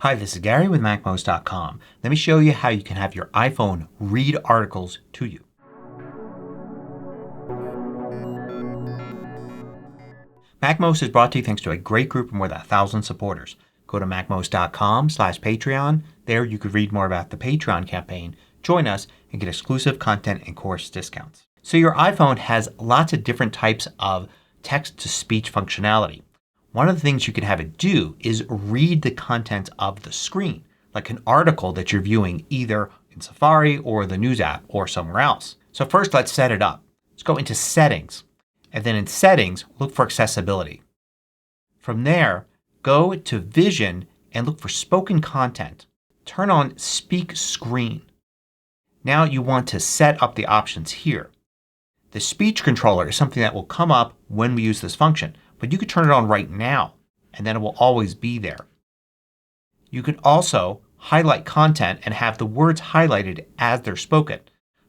Hi, this is Gary with MACMOST.com. Let me show you how you can have your iPhone read articles to you. MACMOST is brought to you thanks to a great group of more than 1,000 supporters. Go to MACMOST.com/Patreon. There you could read more about the Patreon campaign, join us, and get exclusive content and course discounts. So your iPhone has lots of different types of text-to-speech functionality. One of the things you can have it do is read the content of the screen, like an article that you're viewing either in Safari or the News app or somewhere else. So first let's set it up. Let's go into Settings, and then in Settings look for Accessibility. From there go to Vision and look for Spoken Content. Turn on Speak Screen. Now you want to set up the options here. The speech controller is something that will come up when we use this function, but you can turn it on right now and then it will always be there. You can also highlight content and have the words highlighted as they're spoken.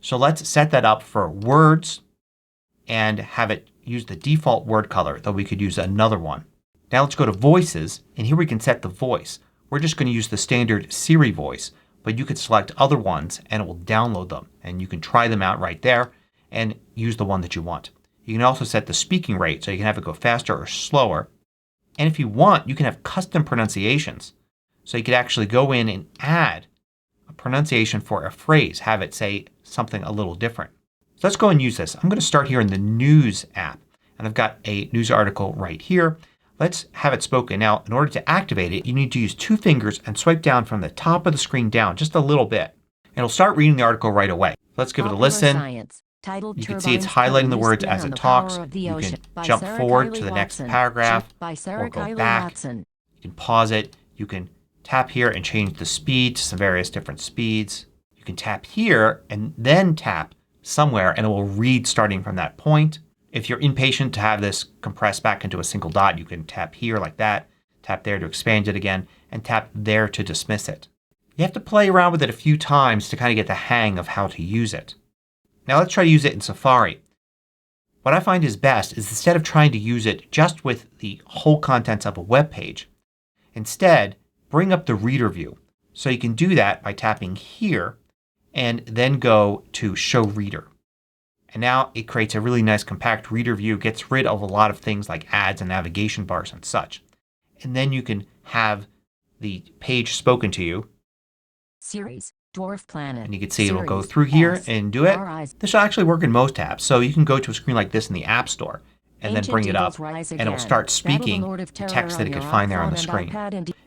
So let's set that up for words and have it use the default word color, though we could use another one. Now let's go to Voices, and here we can set the voice. We're just going to use the standard Siri voice, but you could select other ones and it will download them. And you can try them out right there and use the one that you want. You can also set the speaking rate so you can have it go faster or slower. And if you want, you can have custom pronunciations. So you could actually go in and add a pronunciation for a phrase. Have it say something a little different. So let's go and use this. I'm going to start here in the News app. And I've got a news article right here. Let's have it spoken. Now in order to activate it you need to use two fingers and swipe down from the top of the screen down just a little bit. And it'll start reading the article right away. Let's give it a listen. You can see it's highlighting the words as it talks. You can jump forward to the next paragraph or go back. You can pause it. You can tap here and change the speed to some various different speeds. You can tap here and then tap somewhere and it will read starting from that point. If you're impatient to have this compressed back into a single dot you can tap here like that. Tap there to expand it again and tap there to dismiss it. You have to play around with it a few times to kind of get the hang of how to use it. Now let's try to use it in Safari. What I find is best is instead of trying to use it just with the whole contents of a web page, instead bring up the reader view. So you can do that by tapping here and then go to Show Reader. And now it creates a really nice compact reader view. Gets rid of a lot of things like ads and navigation bars and such. And then you can have the page spoken to you. Series. Dwarf Planet. And you can see it'll go through here and do it. This will actually work in most apps. So you can go to a screen like this in the App Store and then bring it up and it will start speaking the text that it could find there on the screen.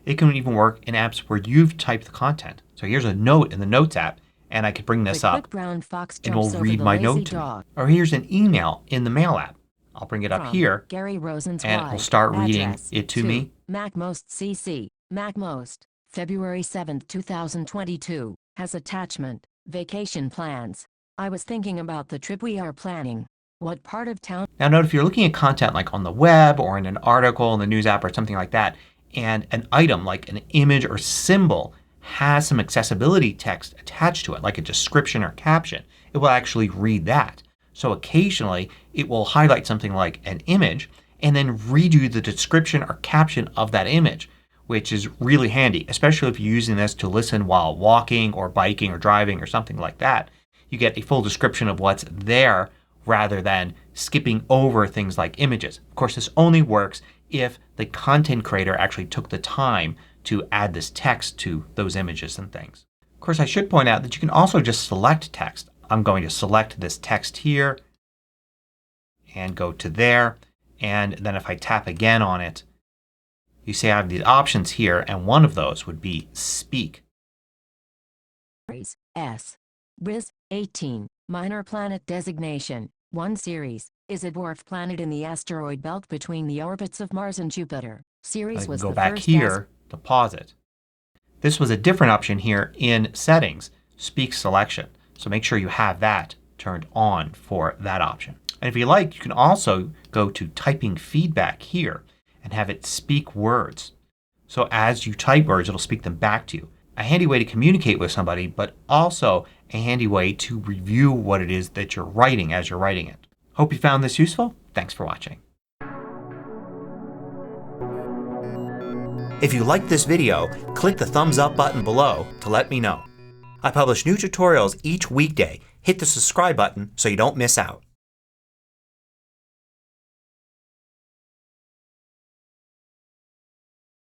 It can even work in apps where you've typed the content. So here's a note in the Notes app and I could bring this up and it will read my note to me. Or here's an email in the Mail app. I'll bring it up here and it will start reading it to me. MACMOST CC. MACMOST. February 7, 2022. Has attachment. Vacation plans. I was thinking about the trip we are planning. What part of town? Now note if you're looking at content like on the web or in an article in the News app or something like that and an item like an image or symbol has some accessibility text attached to it like a description or caption, it will actually read that. So occasionally it will highlight something like an image and then read you the description or caption of that image, which is really handy, especially if you're using this to listen while walking or biking or driving or something like that. You get a full description of what's there rather than skipping over things like images. Of course this only works if the content creator actually took the time to add this text to those images and things. Of course I should point out that you can also just select text. I'm going to select this text here and go to there, and then if I tap again on it you see I have these options here and one of those would be Speak. S. Riz. 18. Minor planet designation. 1 series. Is a dwarf planet in the asteroid belt between the orbits of Mars and Jupiter. Series was the first. Go back here to pause it. This was a different option here in Settings. Speak Selection. So make sure you have that turned on for that option. And if you like you can also go to Typing Feedback here and have it speak words. So as you type words it'll speak them back to you. A handy way to communicate with somebody but also a handy way to review what it is that you're writing as you're writing it. Hope you found this useful. Thanks for watching. If you liked this video, click the thumbs up button below to let me know. I publish new tutorials each weekday. Hit the subscribe button so you don't miss out.